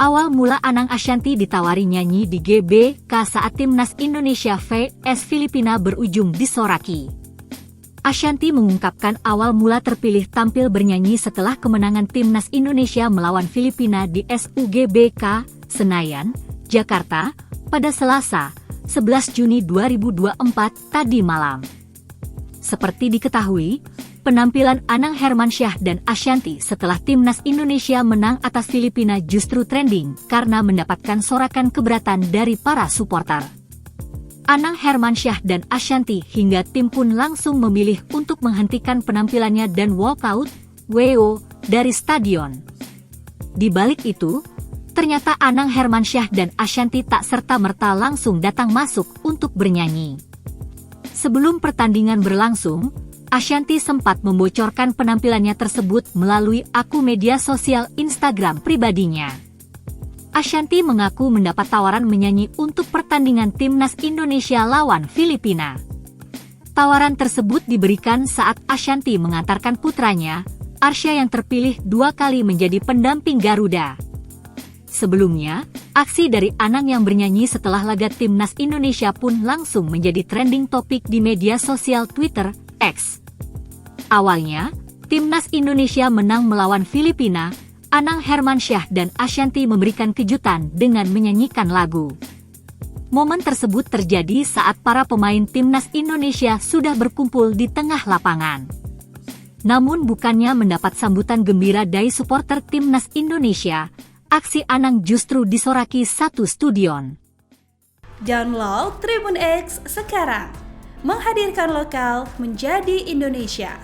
Awal mula Anang Ashanty ditawari nyanyi di GBK saat timnas Indonesia vs Filipina berujung disoraki. Ashanty mengungkapkan awal mula terpilih tampil bernyanyi setelah kemenangan timnas Indonesia melawan Filipina di SUGBK, Senayan, Jakarta, pada Selasa, 11 Juni 2024 tadi malam. Seperti diketahui, penampilan Anang Hermansyah dan Ashanty setelah timnas Indonesia menang atas Filipina justru trending karena mendapatkan sorakan keberatan dari para supporter. Anang Hermansyah dan Ashanty hingga tim pun langsung memilih untuk menghentikan penampilannya dan walkout (WO) dari stadion. Di balik itu, ternyata Anang Hermansyah dan Ashanty tak serta-merta langsung datang masuk untuk bernyanyi. Sebelum pertandingan berlangsung, Ashanty sempat membocorkan penampilannya tersebut melalui akun media sosial Instagram pribadinya. Ashanty mengaku mendapat tawaran menyanyi untuk pertandingan timnas Indonesia lawan Filipina. Tawaran tersebut diberikan saat Ashanty mengantarkan putranya, Arsya yang terpilih 2 kali menjadi pendamping Garuda. Sebelumnya, aksi dari Anang yang bernyanyi setelah laga timnas Indonesia pun langsung menjadi trending topik di media sosial Twitter, X. Awalnya, timnas Indonesia menang melawan Filipina. Anang Hermansyah dan Ashanty memberikan kejutan dengan menyanyikan lagu. Momen tersebut terjadi saat para pemain timnas Indonesia sudah berkumpul di tengah lapangan. Namun bukannya mendapat sambutan gembira dari supporter timnas Indonesia, aksi Anang justru disoraki satu stadion. Download Tribun X sekarang, menghadirkan lokal menjadi Indonesia.